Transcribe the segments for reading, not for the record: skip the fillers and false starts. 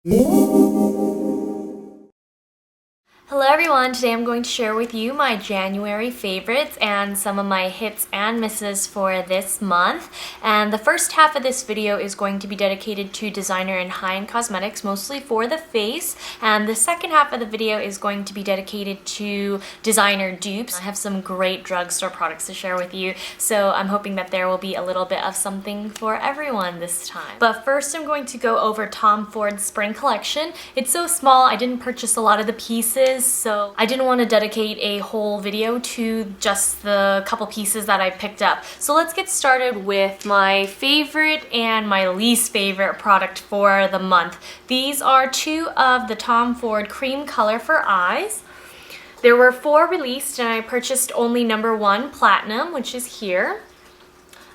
Hello everyone, today I'm going to share with you my January favorites and some of my hits and misses for this month. And the first half of this video is going to be dedicated to designer and high-end cosmetics, mostly for the face. And the second half of the video is going to be dedicated to designer dupes. I have some great drugstore products to share with you, so I'm hoping that there will be a little bit of something for everyone this time. But first I'm going to go over Tom Ford's spring collection. It's so small, I didn't purchase a lot of the pieces, so I didn't want to dedicate a whole video to just the couple pieces that I picked up. So let's get started with my favorite and my least favorite product for the month. These are two of the Tom Ford Cream Color for Eyes. There were 4 released and I purchased only number 1, Platinum, which is here,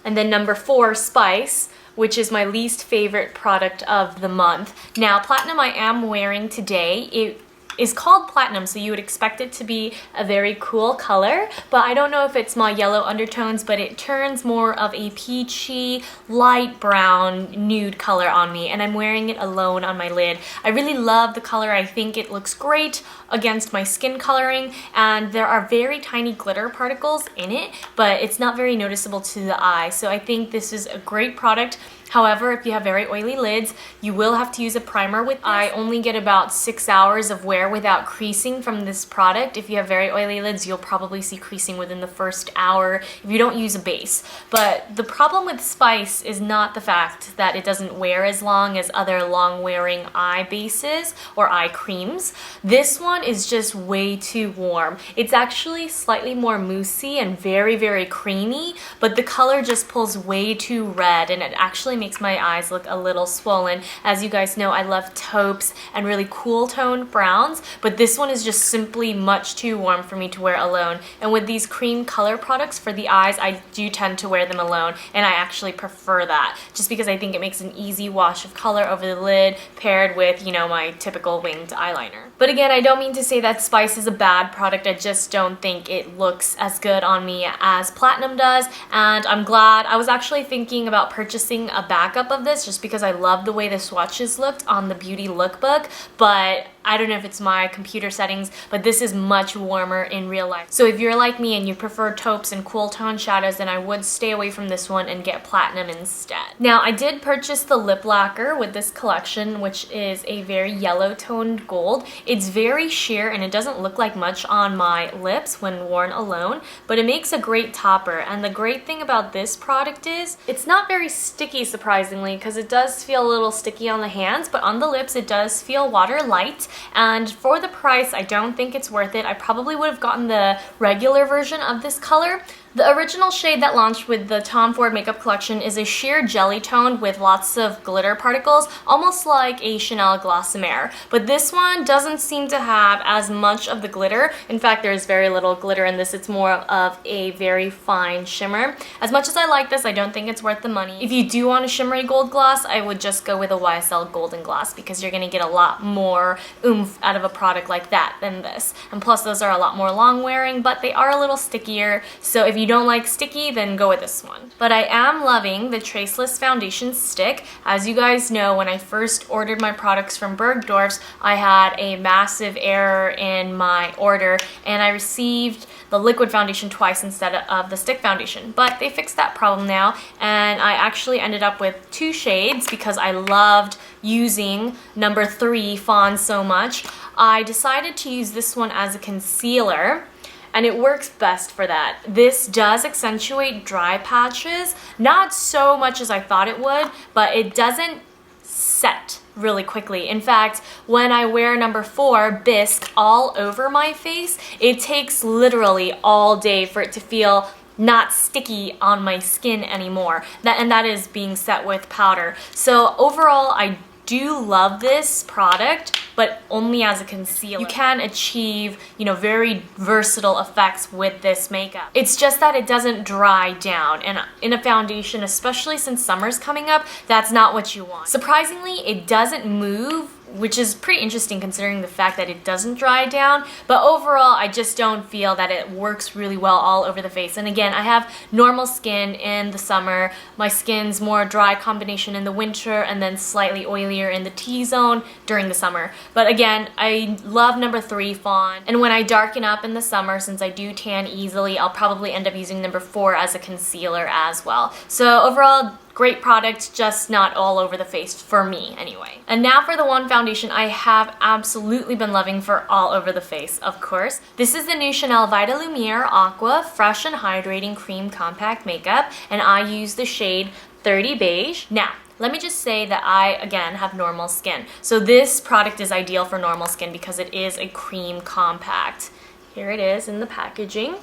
and then number 4, Spice, which is my least favorite product of the month. Now, Platinum I am wearing today. It is called Platinum, so you would expect it to be a very cool color, but I don't know if it's my yellow undertones, but it turns more of a peachy, light brown, nude color on me, and I'm wearing it alone on my lid. I really love the color. I think it looks great against my skin coloring, and there are very tiny glitter particles in it, but it's not very noticeable to the eye, so I think this is a great product. However, if you have very oily lids, you will have to use a primer with this. I only get about 6 hours of wear without creasing from this product. If you have very oily lids, you'll probably see creasing within the first hour if you don't use a base. But the problem with Spice is not the fact that it doesn't wear as long as other long-wearing eye bases or eye creams. This one is just way too warm. It's actually slightly more moussey and very, very creamy, but the color just pulls way too red, and it actually makes my eyes look a little swollen. As you guys know, I love taupes and really cool toned browns, but this one is just simply much too warm for me to wear alone. And with these cream color products for the eyes, I do tend to wear them alone, and I actually prefer that just because I think it makes an easy wash of color over the lid paired with, you know, my typical winged eyeliner. But again, I don't mean to say that Spice is a bad product. I just don't think it looks as good on me as Platinum does, and I'm glad. I was actually thinking about purchasing a backup of this just because I love the way the swatches looked on the beauty lookbook, but I don't know if it's my computer settings, but this is much warmer in real life. So if you're like me and you prefer taupes and cool tone shadows, then I would stay away from this one and get Platinum instead. Now, I did purchase the lip lacquer with this collection, which is a very yellow toned gold. It's very sheer and it doesn't look like much on my lips when worn alone, but it makes a great topper. And the great thing about this product is it's not very sticky, surprisingly, because it does feel a little sticky on the hands, but on the lips it does feel water light. And for the price, I don't think it's worth it. I probably would have gotten the regular version of this color. The original shade that launched with the Tom Ford makeup collection is a sheer jelly tone with lots of glitter particles, almost like a Chanel Glossimer. But this one doesn't seem to have as much of the glitter. In fact, there's very little glitter in this. It's more of a very fine shimmer. As much as I like this, I don't think it's worth the money. If you do want a shimmery gold gloss, I would just go with a YSL Golden Gloss because you're gonna get a lot more oomph out of a product like that than this. And plus, those are a lot more long wearing, but they are a little stickier. So if you don't like sticky, then go with this one. But I am loving the Traceless Foundation Stick. As you guys know, when I first ordered my products from Bergdorf's, I had a massive error in my order and I received the liquid foundation twice instead of the stick foundation. But they fixed that problem now, and I actually ended up with 2 shades because I loved using number 3 Fawn so much. I decided to use this one as a concealer, and it works best for that. This does accentuate dry patches, not so much as I thought it would, but it doesn't set really quickly. In fact, when I wear number 4 Bisque all over my face, it takes literally all day for it to feel not sticky on my skin anymore. That is being set with powder. So overall, I do love this product, but only as a concealer. You can achieve, you know, very versatile effects with this makeup. It's just that it doesn't dry down, and in a foundation, especially since summer's coming up, that's not what you want. Surprisingly, it doesn't move which is pretty interesting considering the fact that it doesn't dry down. But overall, I just don't feel that it works really well all over the face. And again, I have normal skin in the summer. My skin's more dry combination in the winter and then slightly oilier in the T-zone during the summer. But again, I love number 3 Fawn. And when I darken up in the summer, since I do tan easily, I'll probably end up using number 4 as a concealer as well. So overall, great product, just not all over the face for me anyway. And now for the one foundation I have absolutely been loving for all over the face, of course. This is the new Chanel Vita Lumiere Aqua Fresh and Hydrating Cream Compact Makeup, and I use the shade 30 Beige. Now, let me just say that I, again, have normal skin. So this product is ideal for normal skin because it is a cream compact. Here it is in the packaging.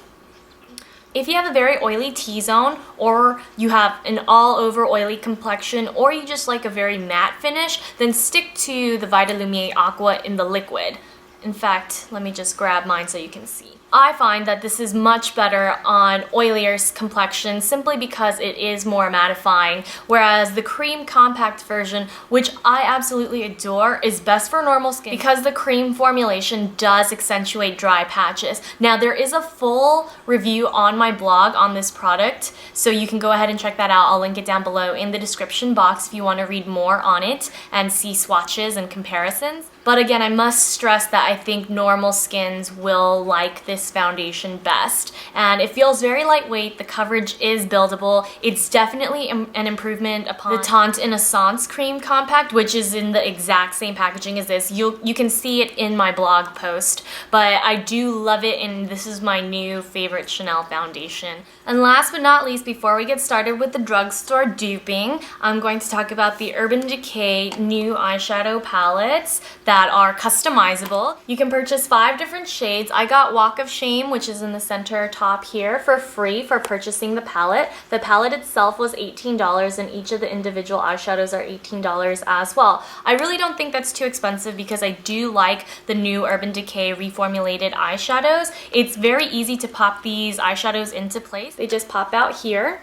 If you have a very oily T-zone, or you have an all-over oily complexion, or you just like a very matte finish, then stick to the Vita Lumiere Aqua in the liquid. In fact, let me just grab mine so you can see. I find that this is much better on oilier complexion simply because it is more mattifying, whereas the cream compact version, which I absolutely adore, is best for normal skin because the cream formulation does accentuate dry patches. Now, there is a full review on my blog on this product, so you can go ahead and check that out. I'll link it down below in the description box if you want to read more on it and see swatches and comparisons. But again, I must stress that I think normal skins will like this foundation best. And it feels very lightweight, the coverage is buildable. It's definitely an improvement upon the Teint Innocence Cream Compact, which is in the exact same packaging as this. You can see it in my blog post, but I do love it, and this is my new favorite Chanel foundation. And last but not least, before we get started with the drugstore duping, I'm going to talk about the Urban Decay new eyeshadow palettes that are customizable. You can purchase 5 different shades. I got Walk of Shame, which is in the center top here, for free for purchasing the palette. The palette itself was $18, and each of the individual eyeshadows are $18 as well. I really don't think that's too expensive because I do like the new Urban Decay reformulated eyeshadows. It's very easy to pop these eyeshadows into place. They just pop out here.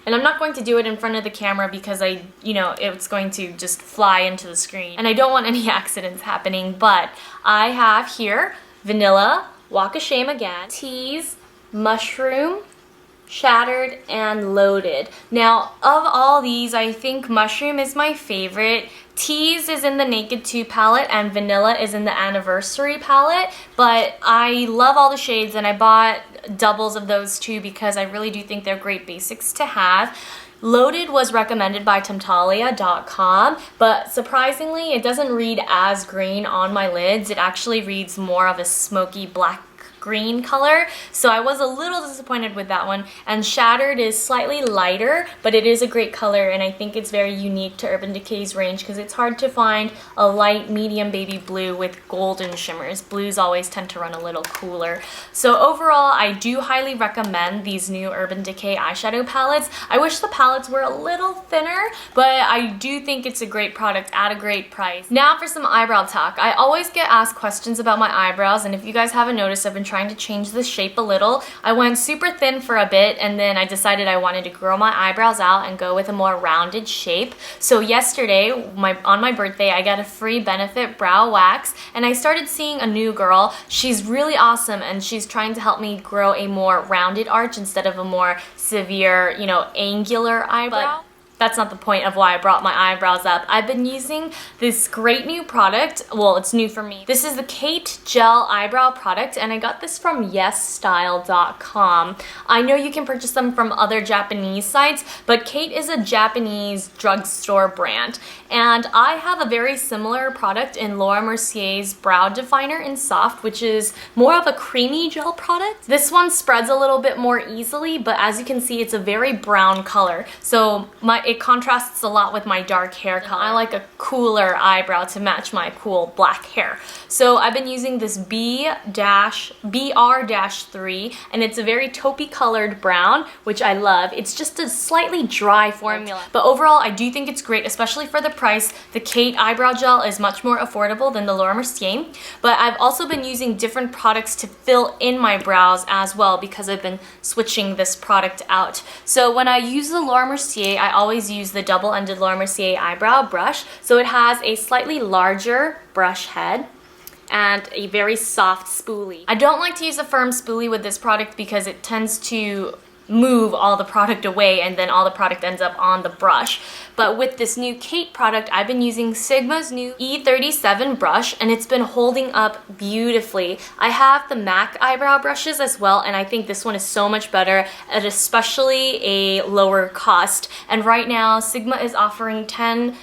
And I'm not going to do it in front of the camera because it's going to just fly into the screen. And I don't want any accidents happening, but I have here Vanilla, Walk of Shame again, Tease, Mushroom, Shattered, and Loaded. Now, of all these, I think Mushroom is my favorite. Tease is in the Naked 2 palette, and Vanilla is in the Anniversary palette, but I love all the shades, and I bought doubles of those two because I really do think they're great basics to have. Loaded was recommended by Temptalia.com, but surprisingly, it doesn't read as green on my lids. It actually reads more of a smoky black green color, so I was a little disappointed with that one. And Shattered is slightly lighter, but it is a great color, and I think it's very unique to Urban Decay's range because it's hard to find a light medium baby blue with golden shimmers. Blues always tend to run a little cooler. So overall, I do highly recommend these new Urban Decay eyeshadow palettes. I wish the palettes were a little thinner, but I do think it's a great product at a great price. Now for some eyebrow talk. I always get asked questions about my eyebrows, and if you guys haven't noticed, I've been trying to change the shape a little. I went super thin for a bit, and then I decided I wanted to grow my eyebrows out and go with a more rounded shape. So yesterday, on my birthday, I got a free Benefit brow wax, and I started seeing a new girl. She's really awesome, and she's trying to help me grow a more rounded arch instead of a more severe, angular eyebrow. That's not the point of why I brought my eyebrows up. I've been using this great new product. Well, it's new for me. This is the Kate Gel Eyebrow product, and I got this from YesStyle.com. I know you can purchase them from other Japanese sites, but Kate is a Japanese drugstore brand. And I have a very similar product in Laura Mercier's Brow Definer in Soft, which is more of a creamy gel product. This one spreads a little bit more easily, but as you can see, it's a very brown color. So it contrasts a lot with my dark hair color. I like a cooler eyebrow to match my cool black hair. So I've been using this BR-3, and it's a very taupey colored brown, which I love. It's just a slightly dry formula. But overall, I do think it's great, especially for the price. The Kate eyebrow gel is much more affordable than the Laura Mercier. But I've also been using different products to fill in my brows as well because I've been switching this product out. So when I use the Laura Mercier, I always always use the double-ended Laura Mercier eyebrow brush. So it has a slightly larger brush head and a very soft spoolie. I don't like to use a firm spoolie with this product because it tends to move all the product away and then all the product ends up on the brush. But with this new Kate product, I've been using Sigma's new E37 brush and it's been holding up beautifully. I have the MAC eyebrow brushes as well, and I think this one is so much better at especially a lower cost. And right now, Sigma is offering 10%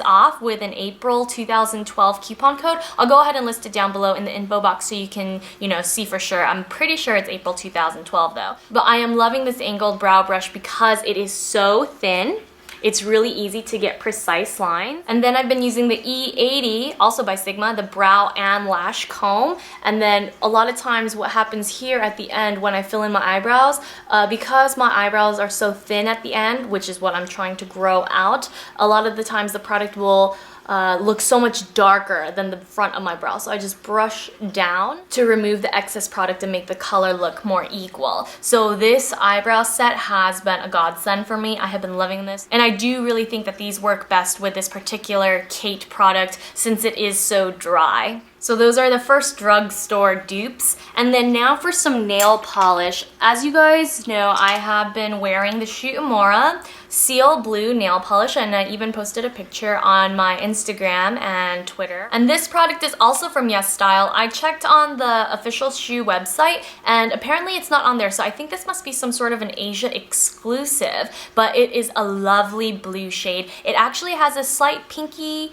off with an April 2012 coupon code. I'll go ahead and list it down below in the info box so you can, see for sure. I'm pretty sure it's April 2012 though. But I am loving this angled brow brush because it is so thin. It's really easy to get precise lines. And then I've been using the E80, also by Sigma, the brow and lash comb. And then a lot of times what happens here at the end when I fill in my eyebrows, because my eyebrows are so thin at the end, which is what I'm trying to grow out, a lot of the times the product will look so much darker than the front of my brow. So I just brush down to remove the excess product and make the color look more equal. So this eyebrow set has been a godsend for me. I have been loving this. And I do really think that these work best with this particular Kate product since it is so dry. So those are the first drugstore dupes. And then now for some nail polish. As you guys know, I have been wearing the Hautelook Seal Blue nail polish, and I even posted a picture on my Instagram and Twitter. And this product is also from Yes Style. I checked on the official Shoe website and apparently it's not on there, so I think this must be some sort of an Asia exclusive, but it is a lovely blue shade. It actually has a slight pinky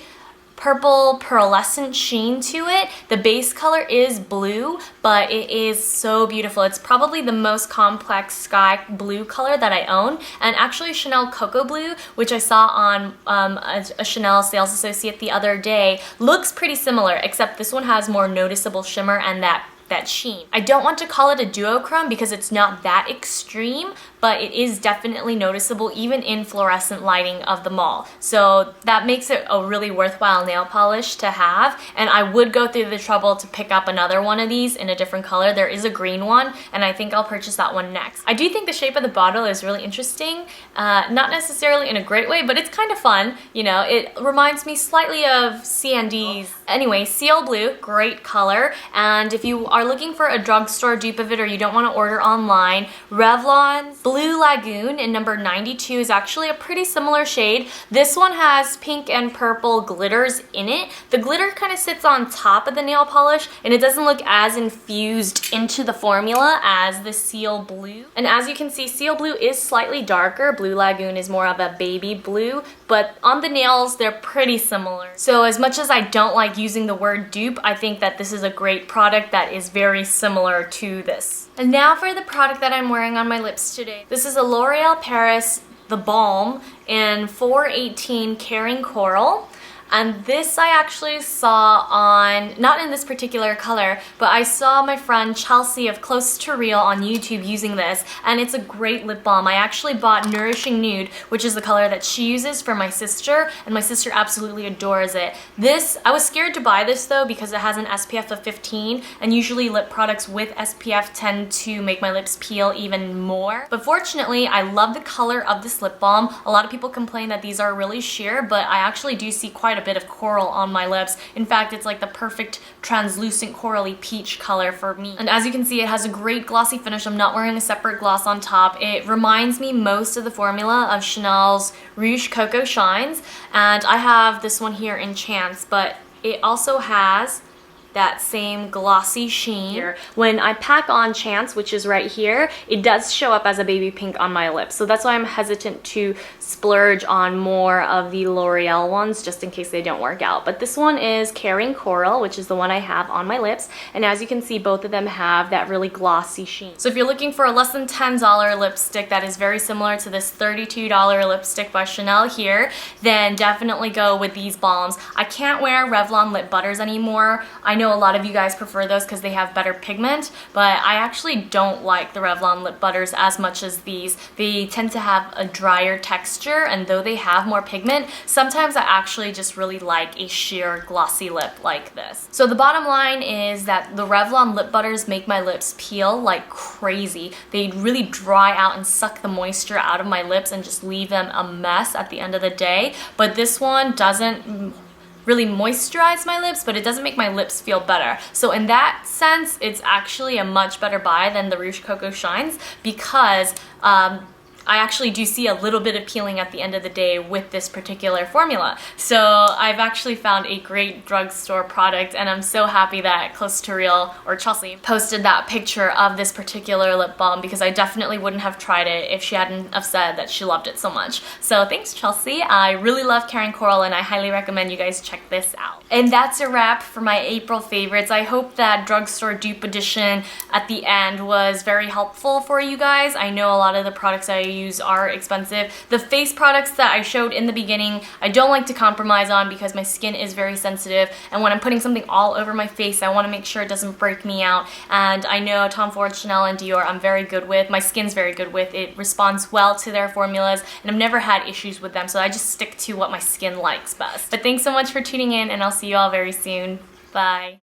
purple pearlescent sheen to it. The base color is blue, but it is so beautiful. It's probably the most complex sky blue color that I own. And actually Chanel Cocoa Blue, which I saw on a Chanel sales associate the other day, looks pretty similar, except this one has more noticeable shimmer and that sheen. I don't want to call it a duochrome because it's not that extreme, but it is definitely noticeable even in fluorescent lighting of the mall. So that makes it a really worthwhile nail polish to have, and I would go through the trouble to pick up another one of these in a different color. There is a green one, and I think I'll purchase that one next. I do think the shape of the bottle is really interesting, not necessarily in a great way, but it's kind of fun. It reminds me slightly of CND's. Anyway, Seal Blue, great color, and if you are looking for a drugstore dupe of it or you don't want to order online, Revlon's Blue Lagoon in number 92 is actually a pretty similar shade. This one has pink and purple glitters in it. The glitter kind of sits on top of the nail polish and it doesn't look as infused into the formula as the Seal Blue. And as you can see, Seal Blue is slightly darker. Blue Lagoon is more of a baby blue, but on the nails, they're pretty similar. So as much as I don't like using the word dupe, I think that this is a great product that is very similar to this. And now for the product that I'm wearing on my lips today. This is a L'Oreal Paris The Balm in 418 Caring Coral. And this I actually saw on, not in this particular color, but I saw my friend Chelsea of Close to Real on YouTube using this, and it's a great lip balm. I actually bought Nourishing Nude, which is the color that she uses, for my sister, and my sister absolutely adores it. I was scared to buy this though because it has an SPF of 15, and usually lip products with SPF tend to make my lips peel even more. But fortunately, I love the color of this lip balm. A lot of people complain that these are really sheer, but I actually do see quite a bit of coral on my lips. In fact, it's like the perfect translucent corally peach color for me. And as you can see, it has a great glossy finish. I'm not wearing a separate gloss on top. It reminds me most of the formula of Chanel's Rouge Coco Shines, and I have this one here in Chance, but it also has that same glossy sheen here. When I pack on Chance, which is right here, it does show up as a baby pink on my lips. So that's why I'm hesitant to splurge on more of the L'Oreal ones just in case they don't work out. But this one is Caring Coral, which is the one I have on my lips. And as you can see, both of them have that really glossy sheen. So if you're looking for a less than $10 lipstick that is very similar to this $32 lipstick by Chanel here, then definitely go with these balms. I can't wear Revlon lip butters anymore. I know know a lot of you guys prefer those because they have better pigment, but I actually don't like the Revlon lip butters as much as these. They tend to have a drier texture, and though they have more pigment, sometimes I actually just really like a sheer glossy lip like this. So the bottom line is that the Revlon lip butters make my lips peel like crazy. They really dry out and suck the moisture out of my lips and just leave them a mess at the end of the day. But this one doesn't really moisturize my lips, but it doesn't make my lips feel better. So in that sense, it's actually a much better buy than the Rouge Coco Shines, because I actually do see a little bit of peeling at the end of the day with this particular formula. So I've actually found a great drugstore product, and I'm so happy that Close to Real, or Chelsea, posted that picture of this particular lip balm, because I definitely wouldn't have tried it if she hadn't have said that she loved it so much. So thanks, Chelsea. I really love Karen Coral, and I highly recommend you guys check this out. And that's a wrap for my April favorites. I hope that drugstore dupe edition at the end was very helpful for you guys. I know a lot of the products I use are expensive. The face products that I showed in the beginning, I don't like to compromise on because my skin is very sensitive, and when I'm putting something all over my face, I want to make sure it doesn't break me out. And I know Tom Ford, Chanel, and Dior I'm very good with. My skin's very good with. It responds well to their formulas, and I've never had issues with them, so I just stick to what my skin likes best. But thanks so much for tuning in, and I'll see you all very soon. Bye.